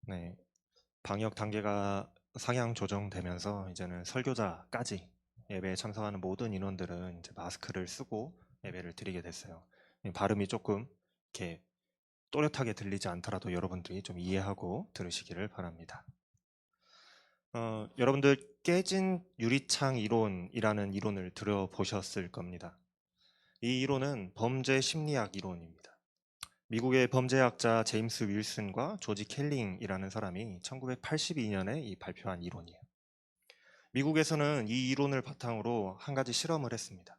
네, 방역 단계가 상향 조정되면서 이제는 설교자까지 예배에 참석하는 모든 인원들은 이제 마스크를 쓰고 예배를 드리게 됐어요. 발음이 조금 이렇게 또렷하게 들리지 않더라도 여러분들이 좀 이해하고 들으시기를 바랍니다. 여러분들 깨진 유리창 이론이라는 이론을 들어보셨을 겁니다. 이 이론은 범죄 심리학 이론입니다. 미국의 범죄학자 제임스 윌슨과 조지 켈링이라는 사람이 1982년에 발표한 이론이에요. 미국에서는 이 이론을 바탕으로 한 가지 실험을 했습니다.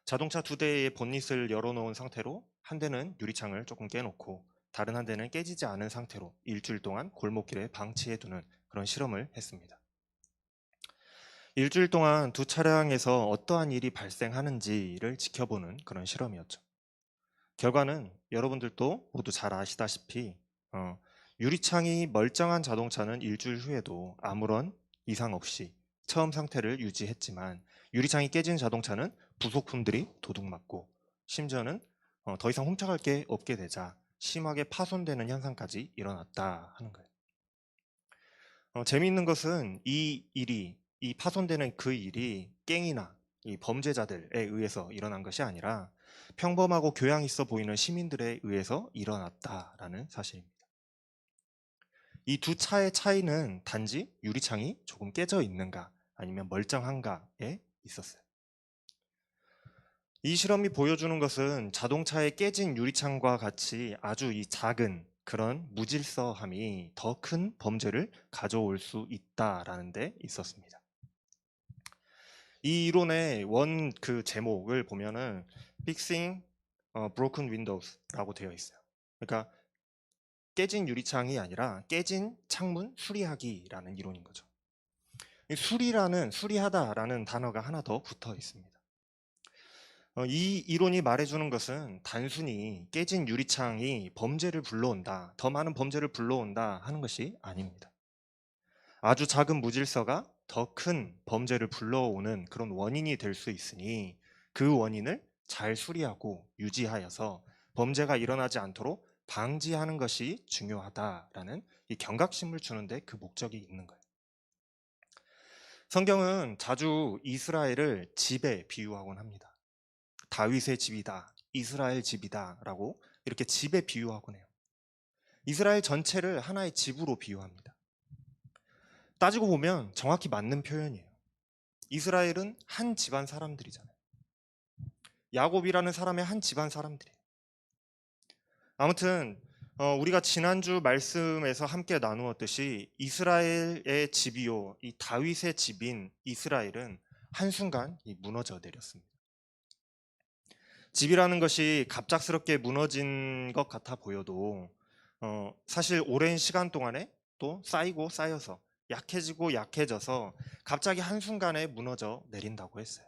자동차 두 대의 본닛을 열어놓은 상태로 한 대는 유리창을 조금 깨놓고 다른 한 대는 깨지지 않은 상태로 일주일 동안 골목길에 방치해두는 그런 실험을 했습니다. 일주일 동안 두 차량에서 어떠한 일이 발생하는지를 지켜보는 그런 실험이었죠. 결과는 여러분들도 모두 잘 아시다시피 유리창이 멀쩡한 자동차는 일주일 후에도 아무런 이상 없이 처음 상태를 유지했지만 유리창이 깨진 자동차는 부속품들이 도둑맞고 심지어는 더 이상 훔쳐갈 게 없게 되자 심하게 파손되는 현상까지 일어났다 하는 거예요. 재미있는 것은 이 파손되는 그 일이 갱이나 이 범죄자들에 의해서 일어난 것이 아니라 평범하고 교양 있어 보이는 시민들에 의해서 일어났다라는 사실입니다. 이 두 차의 차이는 단지 유리창이 조금 깨져 있는가 아니면 멀쩡한가에 있었어요. 이 실험이 보여주는 것은 자동차의 깨진 유리창과 같이 아주 이 작은 그런 무질서함이 더 큰 범죄를 가져올 수 있다라는 데 있었습니다. 이 이론의 원 그 제목을 보면은 Fixing Broken Windows라고 되어 있어요. 그러니까 깨진 유리창이 아니라 깨진 창문 수리하기라는 이론인 거죠. 수리하다라는 단어가 하나 더 붙어 있습니다. 이 이론이 말해주는 것은 단순히 깨진 유리창이 범죄를 불러온다, 더 많은 범죄를 불러온다 하는 것이 아닙니다. 아주 작은 무질서가 더 큰 범죄를 불러오는 그런 원인이 될 수 있으니 그 원인을 잘 수리하고 유지하여서 범죄가 일어나지 않도록 방지하는 것이 중요하다라는 이 경각심을 주는데 그 목적이 있는 거예요. 성경은 자주 이스라엘을 집에 비유하곤 합니다. 다윗의 집이다, 이스라엘 집이다라고 이렇게 집에 비유하곤 해요. 이스라엘 전체를 하나의 집으로 비유합니다. 따지고 보면 정확히 맞는 표현이에요. 이스라엘은 한 집안 사람들이잖아요. 야곱이라는 사람의 한 집안 사람들이에요. 아무튼 우리가 지난주 말씀에서 함께 나누었듯이 이스라엘의 집이요, 이 다윗의 집인 이스라엘은 한순간 무너져 내렸습니다. 집이라는 것이 갑작스럽게 무너진 것 같아 보여도 사실 오랜 시간 동안에 또 쌓이고 쌓여서 약해지고 약해져서 갑자기 한순간에 무너져 내린다고 했어요.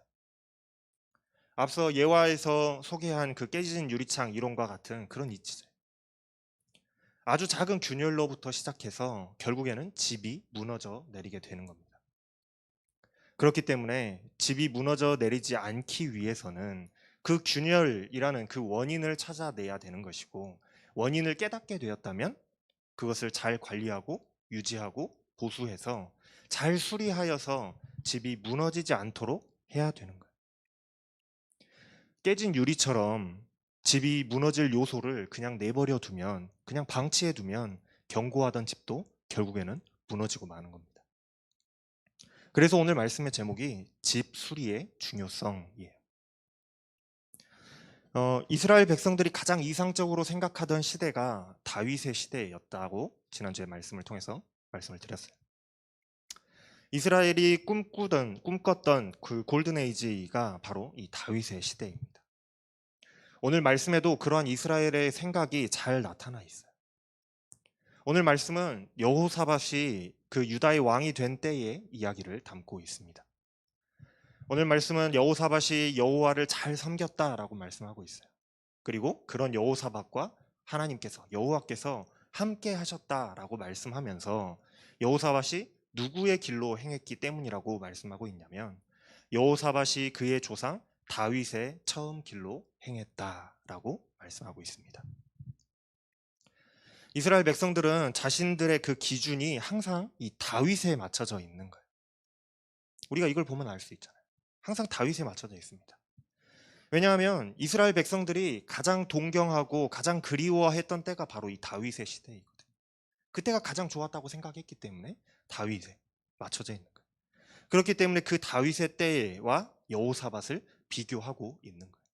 앞서 예화에서 소개한 그 깨진 유리창 이론과 같은 그런 이치죠. 아주 작은 균열로부터 시작해서 결국에는 집이 무너져 내리게 되는 겁니다. 그렇기 때문에 집이 무너져 내리지 않기 위해서는 그 균열이라는 그 원인을 찾아내야 되는 것이고, 원인을 깨닫게 되었다면 그것을 잘 관리하고 유지하고 보수해서 잘 수리하여서 집이 무너지지 않도록 해야 되는 거예요. 깨진 유리처럼 집이 무너질 요소를 그냥 내버려 두면, 그냥 방치해 두면 견고하던 집도 결국에는 무너지고 마는 겁니다. 그래서 오늘 말씀의 제목이 집 수리의 중요성이에요. 이스라엘 백성들이 가장 이상적으로 생각하던 시대가 다윗의 시대였다고 지난주에 말씀을 통해서 말씀을 드렸어요. 이스라엘이 꿈꿨던 그 골든 에이지가 바로 이 다윗의 시대입니다. 오늘 말씀에도 그러한 이스라엘의 생각이 잘 나타나 있어요. 오늘 말씀은 여호사밧이 그 유다의 왕이 된 때의 이야기를 담고 있습니다. 오늘 말씀은 여호사밧이 여호와를 잘 섬겼다라고 말씀하고 있어요. 그리고 그런 여호사밧과 하나님께서, 여호와께서 함께 하셨다라고 말씀하면서 여호사밧이 누구의 길로 행했기 때문이라고 말씀하고 있냐면 여호사밧이 그의 조상 다윗의 처음 길로 행했다라고 말씀하고 있습니다. 이스라엘 백성들은 자신들의 그 기준이 항상 이 다윗에 맞춰져 있는 거예요. 우리가 이걸 보면 알 수 있잖아요. 항상 다윗에 맞춰져 있습니다. 왜냐하면 이스라엘 백성들이 가장 동경하고 가장 그리워했던 때가 바로 이 다윗의 시대이거든요. 그때가 가장 좋았다고 생각했기 때문에 다윗에 맞춰져 있는 거예요. 그렇기 때문에 그 다윗의 때와 여호사밧을 비교하고 있는 거예요.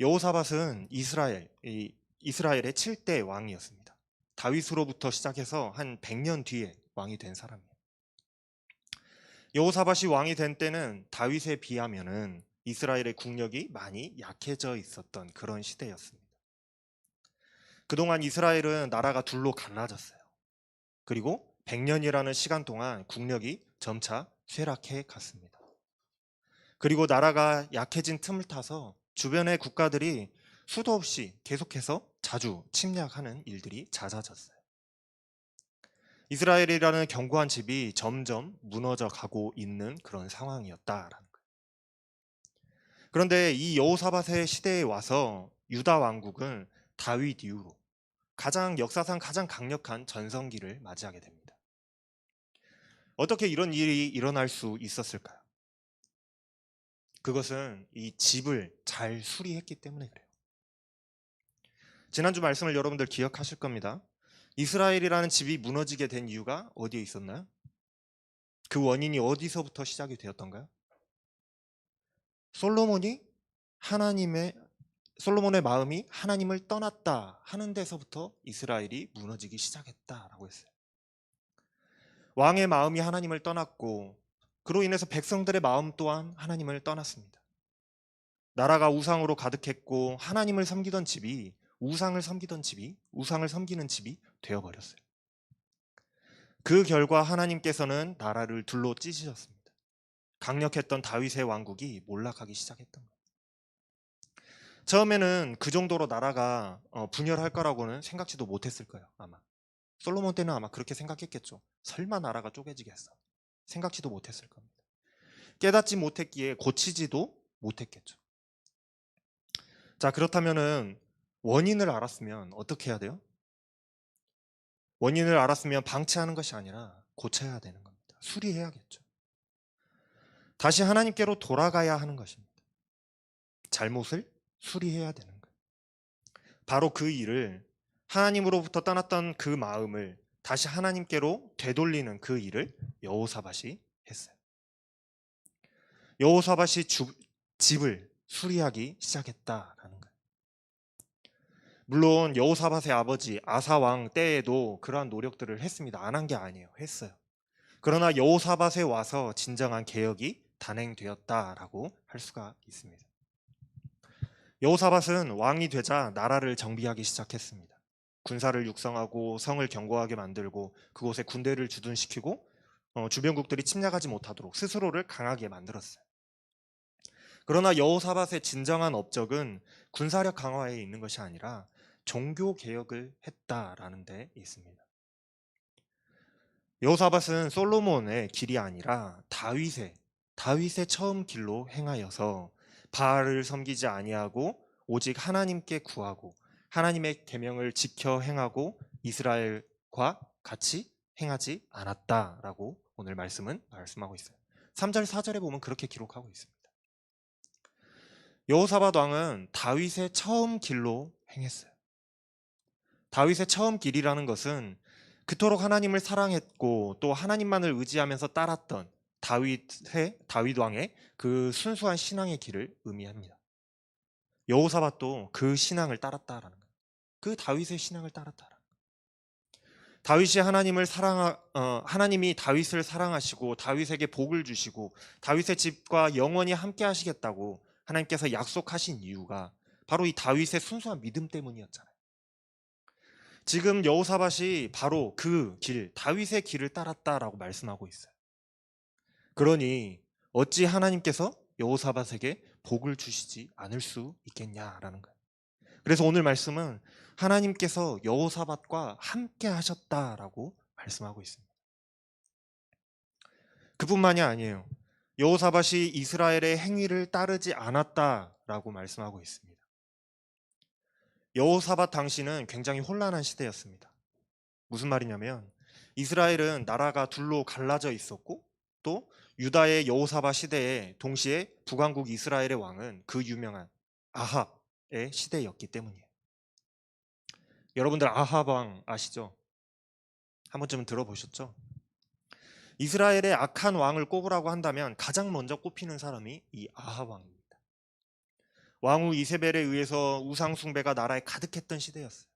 여호사밧은 이스라엘의 7대 왕이었습니다. 다윗으로부터 시작해서 한 100년 뒤에 왕이 된 사람이에요. 여호사밧이 왕이 된 때는 다윗에 비하면은 이스라엘의 국력이 많이 약해져 있었던 그런 시대였습니다. 그동안 이스라엘은 나라가 둘로 갈라졌어요. 그리고 100년이라는 시간 동안 국력이 점차 쇠락해 갔습니다. 그리고 나라가 약해진 틈을 타서 주변의 국가들이 수도 없이 계속해서 자주 침략하는 일들이 잦아졌어요. 이스라엘이라는 견고한 집이 점점 무너져 가고 있는 그런 상황이었다라는 거예요. 그런데 이 여호사밧의 시대에 와서 유다 왕국은 다윗 이후로 역사상 가장 강력한 전성기를 맞이하게 됩니다. 어떻게 이런 일이 일어날 수 있었을까요? 그것은 이 집을 잘 수리했기 때문에 그래요. 지난주 말씀을 여러분들 기억하실 겁니다. 이스라엘이라는 집이 무너지게 된 이유가 어디에 있었나요? 그 원인이 어디서부터 시작이 되었던가요? 솔로몬이 솔로몬의 마음이 하나님을 떠났다 하는 데서부터 이스라엘이 무너지기 시작했다라고 했어요. 왕의 마음이 하나님을 떠났고 그로 인해서 백성들의 마음 또한 하나님을 떠났습니다. 나라가 우상으로 가득했고 하나님을 섬기던 집이 우상을 섬기는 집이 되어버렸어요. 그 결과 하나님께서는 나라를 둘로 찢으셨습니다. 강력했던 다윗의 왕국이 몰락하기 시작했던 거예요. 처음에는 그 정도로 나라가 분열할 거라고는 생각지도 못했을 거예요. 아마 솔로몬 때는 아마 그렇게 생각했겠죠. 설마 나라가 쪼개지겠어. 생각지도 못했을 겁니다. 깨닫지 못했기에 고치지도 못했겠죠. 자, 그렇다면은 원인을 알았으면 어떻게 해야 돼요? 원인을 알았으면 방치하는 것이 아니라 고쳐야 되는 겁니다. 수리해야겠죠. 다시 하나님께로 돌아가야 하는 것입니다. 잘못을 수리해야 되는 거예요. 바로 그 일을 하나님으로부터 떠났던 그 마음을 다시 하나님께로 되돌리는 그 일을 여호사밧이 했어요. 여호사밧이 집을 수리하기 시작했다라는 거예요. 물론 여호사밧의 아버지 아사 왕 때에도 그러한 노력들을 했습니다. 안 한 게 아니에요. 했어요. 그러나 여호사밧에 와서 진정한 개혁이 단행되었다라고 할 수가 있습니다. 여호사밧은 왕이 되자 나라를 정비하기 시작했습니다. 군사를 육성하고 성을 견고하게 만들고 그곳에 군대를 주둔시키고 주변국들이 침략하지 못하도록 스스로를 강하게 만들었어요. 그러나 여호사밧의 진정한 업적은 군사력 강화에 있는 것이 아니라 종교 개혁을 했다라는 데 있습니다. 여호사밧은 솔로몬의 길이 아니라 다윗의 처음 길로 행하여서 바알을 섬기지 아니하고 오직 하나님께 구하고 하나님의 계명을 지켜 행하고 이스라엘과 같이 행하지 않았다라고 오늘 말씀은 말씀하고 있어요. 3절 4절에 보면 그렇게 기록하고 있습니다. 여호사밧 왕은 다윗의 처음 길로 행했어요. 다윗의 처음 길이라는 것은 그토록 하나님을 사랑했고 또 하나님만을 의지하면서 따랐던 다윗 왕의 그 순수한 신앙의 길을 의미합니다. 여호사밧도 그 신앙을 따랐다라는 거예요. 그 다윗의 신앙을 따랐다라는 거예요. 하나님이 다윗을 사랑하시고 다윗에게 복을 주시고 다윗의 집과 영원히 함께 하시겠다고 하나님께서 약속하신 이유가 바로 이 다윗의 순수한 믿음 때문이었잖아요. 지금 여호사밧이 바로 다윗의 길을 따랐다라고 말씀하고 있어요. 그러니 어찌 하나님께서 여호사밧에게 복을 주시지 않을 수 있겠냐라는 거예요. 그래서 오늘 말씀은 하나님께서 여호사밧과 함께 하셨다라고 말씀하고 있습니다. 그뿐만이 아니에요. 여호사밧이 이스라엘의 행위를 따르지 않았다라고 말씀하고 있습니다. 여호사밧 당시는 굉장히 혼란한 시대였습니다. 무슨 말이냐면 이스라엘은 나라가 둘로 갈라져 있었고 또 유다의 여호사밧 시대에 동시에 북왕국 이스라엘의 왕은 그 유명한 아합의 시대였기 때문이에요. 여러분들 아합 왕 아시죠? 한 번쯤은 들어보셨죠? 이스라엘의 악한 왕을 꼽으라고 한다면 가장 먼저 꼽히는 사람이 이 아합 왕입니다. 왕후 이세벨에 의해서 우상 숭배가 나라에 가득했던 시대였어요.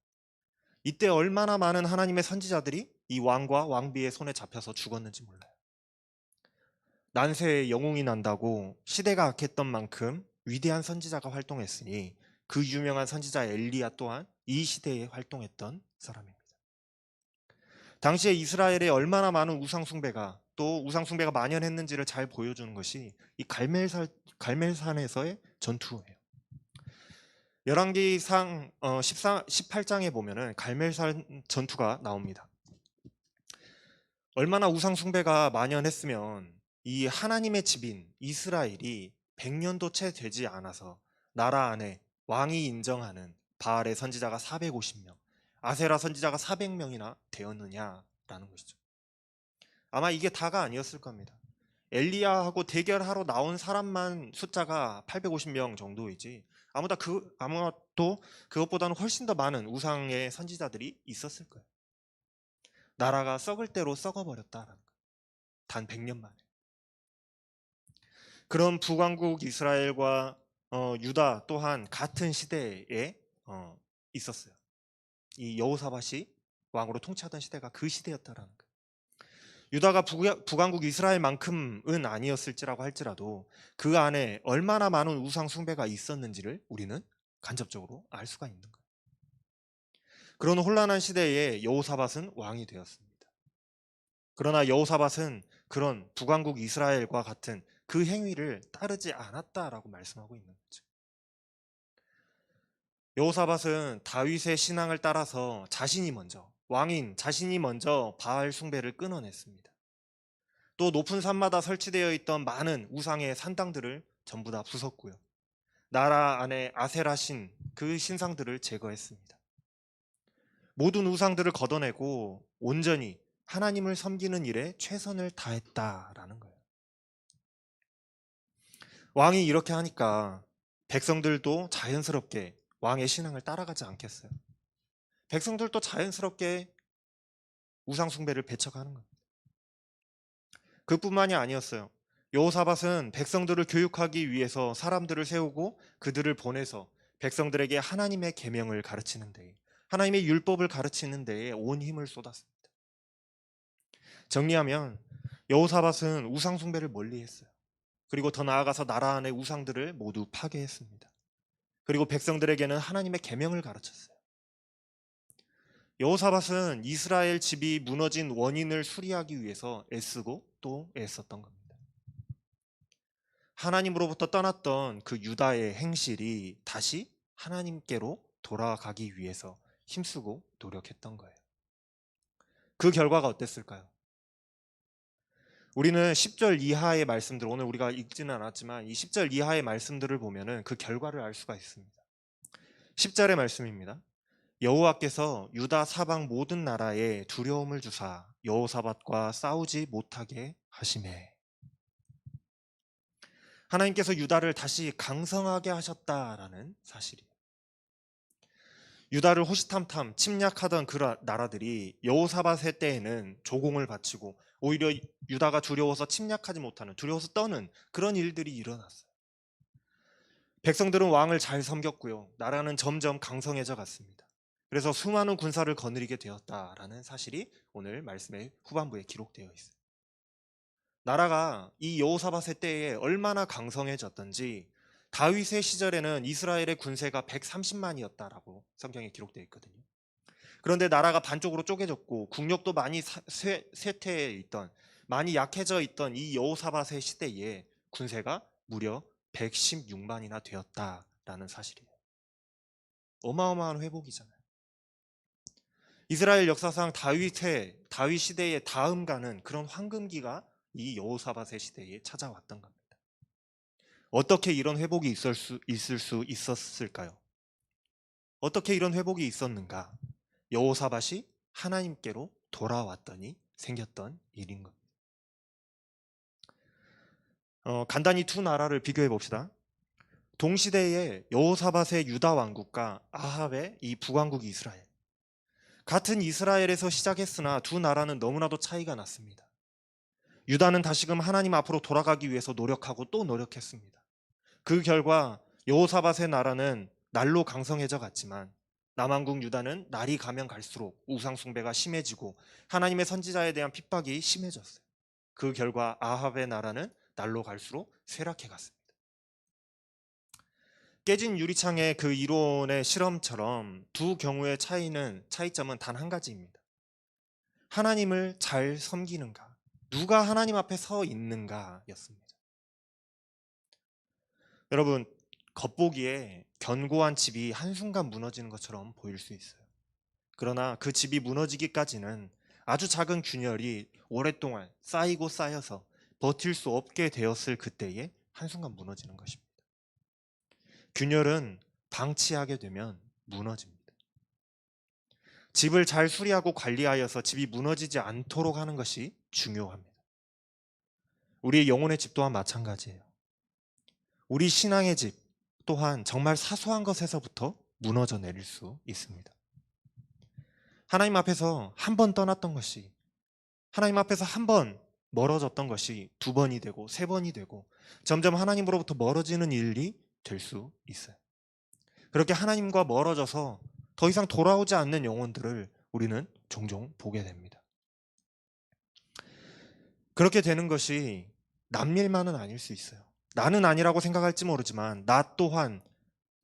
이때 얼마나 많은 하나님의 선지자들이 이 왕과 왕비의 손에 잡혀서 죽었는지 몰라요. 난세에 영웅이 난다고 시대가 악했던 만큼 위대한 선지자가 활동했으니 그 유명한 선지자 엘리야 또한 이 시대에 활동했던 사람입니다. 당시에 이스라엘에 얼마나 많은 우상숭배가 또 우상숭배가 만연했는지를 잘 보여주는 것이 이 갈멜산에서의 전투예요. 열왕기상 18장에 보면은 갈멜산 전투가 나옵니다. 얼마나 우상숭배가 만연했으면 이 하나님의 집인 이스라엘이 100년도 채 되지 않아서 나라 안에 왕이 인정하는 바알의 선지자가 450명, 아세라 선지자가 400명이나 되었느냐라는 것이죠. 아마 이게 다가 아니었을 겁니다. 엘리야하고 대결하러 나온 사람만 숫자가 850명 정도이지 아마도 그것보다는 훨씬 더 많은 우상의 선지자들이 있었을 거예요. 나라가 썩을 대로 썩어버렸다라는 거예요. 단 100년 만에. 그런 북왕국 이스라엘과 유다 또한 같은 시대에 있었어요. 이 여호사밧이 왕으로 통치하던 시대가 그 시대였다라는 거예요. 유다가 북왕국 이스라엘만큼은 아니었을지라고 할지라도 그 안에 얼마나 많은 우상 숭배가 있었는지를 우리는 간접적으로 알 수가 있는 거예요. 그런 혼란한 시대에 여호사밧은 왕이 되었습니다. 그러나 여호사밧은 그런 북왕국 이스라엘과 같은 그 행위를 따르지 않았다라고 말씀하고 있는 거죠. 여호사밧은 다윗의 신앙을 따라서 자신이 먼저 바알 숭배를 끊어냈습니다. 또 높은 산마다 설치되어 있던 많은 우상의 산당들을 전부 다 부쉈고요. 나라 안에 아세라 신, 그 신상들을 제거했습니다. 모든 우상들을 걷어내고 온전히 하나님을 섬기는 일에 최선을 다했다라는 거예요. 왕이 이렇게 하니까 백성들도 자연스럽게 왕의 신앙을 따라가지 않겠어요? 백성들도 자연스럽게 우상 숭배를 배척하는 겁니다. 그뿐만이 아니었어요. 여호사밧은 백성들을 교육하기 위해서 사람들을 세우고 그들을 보내서 백성들에게 하나님의 계명을 가르치는 데에, 하나님의 율법을 가르치는 데에 온 힘을 쏟았습니다. 정리하면 여호사밧은 우상 숭배를 멀리했어요. 그리고 더 나아가서 나라 안의 우상들을 모두 파괴했습니다. 그리고 백성들에게는 하나님의 계명을 가르쳤어요. 여호사밧은 이스라엘 집이 무너진 원인을 수리하기 위해서 애쓰고 또 애썼던 겁니다. 하나님으로부터 떠났던 그 유다의 행실이 다시 하나님께로 돌아가기 위해서 힘쓰고 노력했던 거예요. 그 결과가 어땠을까요? 우리는 10절 이하의 말씀들, 오늘 우리가 읽지는 않았지만 이 10절 이하의 말씀들을 보면은 그 결과를 알 수가 있습니다. 10절의 말씀입니다. 여호와께서 유다 사방 모든 나라에 두려움을 주사 여호사밧과 싸우지 못하게 하시매. 하나님께서 유다를 다시 강성하게 하셨다라는 사실이에요. 유다를 호시탐탐 침략하던 그 나라들이 여호사밧의 때에는 조공을 바치고 오히려 유다가 두려워서 침략하지 못하는, 두려워서 떠는 그런 일들이 일어났어요. 백성들은 왕을 잘 섬겼고요. 나라는 점점 강성해져 갔습니다. 그래서 수많은 군사를 거느리게 되었다라는 사실이 오늘 말씀의 후반부에 기록되어 있어요. 나라가 이 여호사밧의 때에 얼마나 강성해졌던지 다윗의 시절에는 이스라엘의 군세가 130만이었다라고 성경에 기록되어 있거든요. 그런데 나라가 반쪽으로 쪼개졌고 국력도 많이 쇠퇴해 있던, 많이 약해져 있던 이 여호사밧의 시대에 군세가 무려 116만이나 되었다라는 사실이에요. 어마어마한 회복이잖아요. 이스라엘 역사상 다윗 시대의 다음 가는 그런 황금기가 이 여호사밧의 시대에 찾아왔던 겁니다. 어떻게 이런 회복이 있을 수 있었을까요? 어떻게 이런 회복이 있었는가? 여호사밧이 하나님께로 돌아왔더니 생겼던 일인 겁니다. 간단히 두 나라를 비교해 봅시다. 동시대에 여호사밧의 유다 왕국과 아합의 이 북왕국 이스라엘. 같은 이스라엘에서 시작했으나 두 나라는 너무나도 차이가 났습니다. 유다는 다시금 하나님 앞으로 돌아가기 위해서 노력하고 또 노력했습니다. 그 결과 여호사밧의 나라는 날로 강성해져 갔지만 남왕국 유다는 날이 가면 갈수록 우상 숭배가 심해지고 하나님의 선지자에 대한 핍박이 심해졌어요. 그 결과 아합의 나라는 날로 갈수록 쇠락해 갔습니다. 깨진 유리창의 그 이론의 실험처럼 두 경우의 차이점은 단 한 가지입니다. 하나님을 잘 섬기는가, 누가 하나님 앞에 서 있는가였습니다. 여러분, 겉보기에 견고한 집이 한순간 무너지는 것처럼 보일 수 있어요. 그러나 그 집이 무너지기까지는 아주 작은 균열이 오랫동안 쌓이고 쌓여서 버틸 수 없게 되었을 그때에 한순간 무너지는 것입니다. 균열은 방치하게 되면 무너집니다. 집을 잘 수리하고 관리하여서 집이 무너지지 않도록 하는 것이 중요합니다. 우리의 영혼의 집 또한 마찬가지예요. 우리 신앙의 집 또한 정말 사소한 것에서부터 무너져 내릴 수 있습니다. 하나님 앞에서 한 번 떠났던 것이, 하나님 앞에서 한 번 멀어졌던 것이 두 번이 되고 세 번이 되고 점점 하나님으로부터 멀어지는 일이 될 수 있어요. 그렇게 하나님과 멀어져서 더 이상 돌아오지 않는 영혼들을 우리는 종종 보게 됩니다. 그렇게 되는 것이 남일만은 아닐 수 있어요. 나는 아니라고 생각할지 모르지만 나 또한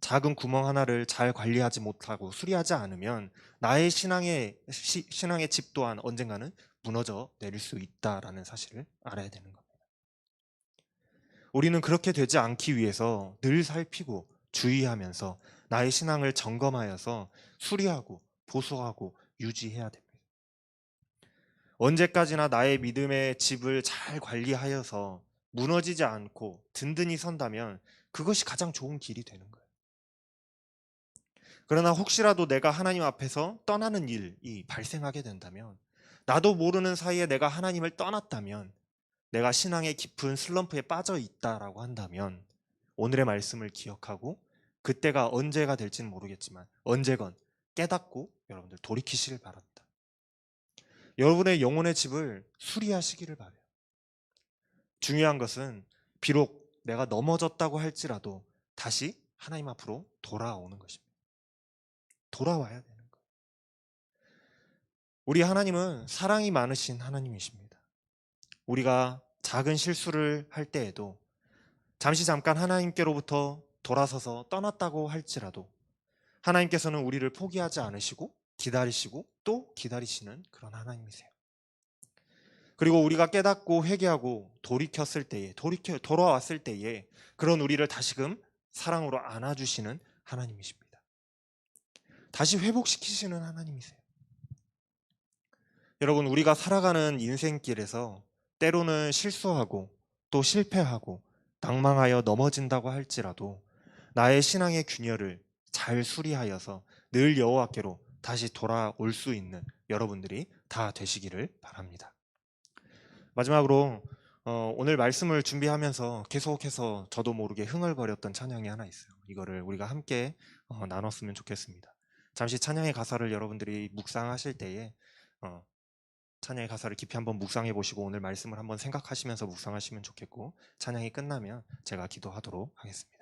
작은 구멍 하나를 잘 관리하지 못하고 수리하지 않으면 나의 신앙의 집 또한 언젠가는 무너져 내릴 수 있다라는 사실을 알아야 되는 겁니다. 우리는 그렇게 되지 않기 위해서 늘 살피고 주의하면서 나의 신앙을 점검하여서 수리하고 보수하고 유지해야 됩니다. 언제까지나 나의 믿음의 집을 잘 관리하여서 무너지지 않고 든든히 선다면 그것이 가장 좋은 길이 되는 거예요. 그러나 혹시라도 내가 하나님 앞에서 떠나는 일이 발생하게 된다면, 나도 모르는 사이에 내가 하나님을 떠났다면, 내가 신앙의 깊은 슬럼프에 빠져 있다라고 한다면 오늘의 말씀을 기억하고 그때가 언제가 될지는 모르겠지만 언제건 깨닫고 여러분들 돌이키시길 바랍니다. 여러분의 영혼의 집을 수리하시기를 바라요. 중요한 것은 비록 내가 넘어졌다고 할지라도 다시 하나님 앞으로 돌아오는 것입니다. 돌아와야 되는 거예요. 우리 하나님은 사랑이 많으신 하나님이십니다. 우리가 작은 실수를 할 때에도 잠깐 하나님께로부터 돌아서서 떠났다고 할지라도 하나님께서는 우리를 포기하지 않으시고 기다리시고 또 기다리시는 그런 하나님이세요. 그리고 우리가 깨닫고 회개하고 돌아왔을 때에 그런 우리를 다시금 사랑으로 안아주시는 하나님이십니다. 다시 회복시키시는 하나님이세요. 여러분, 우리가 살아가는 인생길에서 때로는 실수하고 또 실패하고 낭망하여 넘어진다고 할지라도 나의 신앙의 균열을 잘 수리하여서 늘 여호와께로 다시 돌아올 수 있는 여러분들이 다 되시기를 바랍니다. 마지막으로 오늘 말씀을 준비하면서 계속해서 저도 모르게 흥얼거렸던 찬양이 하나 있어요. 이거를 우리가 함께 나눴으면 좋겠습니다. 잠시 찬양의 가사를 여러분들이 묵상하실 때에 찬양의 가사를 깊이 한번 묵상해 보시고 오늘 말씀을 한번 생각하시면서 묵상하시면 좋겠고, 찬양이 끝나면 제가 기도하도록 하겠습니다.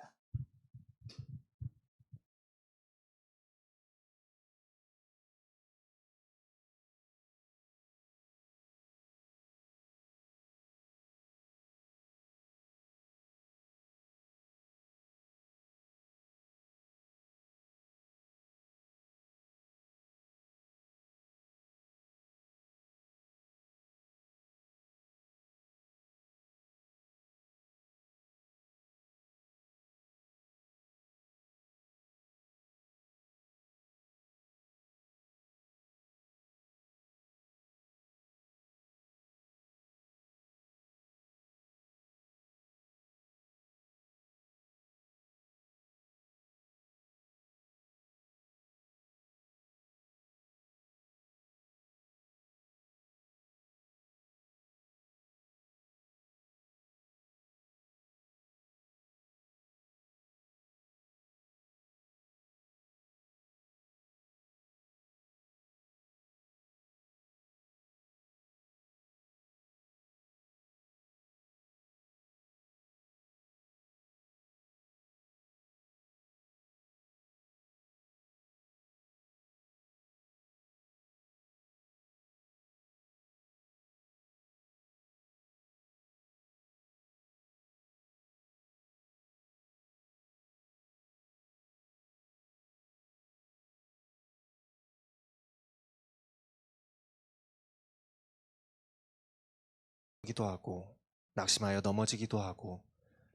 기도 하고 낙심하여 넘어지기도 하고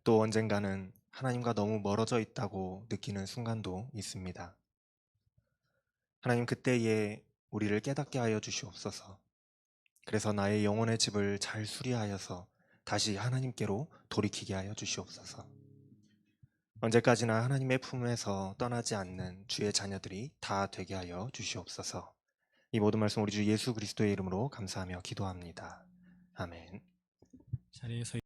또 언젠가는 하나님과 너무 멀어져 있다고 느끼는 순간도 있습니다. 하나님, 그때에 우리를 깨닫게 하여 주시옵소서. 그래서 나의 영혼의 집을 잘 수리하여서 다시 하나님께로 돌이키게 하여 주시옵소서. 언제까지나 하나님의 품에서 떠나지 않는 주의 자녀들이 다 되게 하여 주시옵소서. 이 모든 말씀 우리 주 예수 그리스도의 이름으로 감사하며 기도합니다. 아멘. 자리에서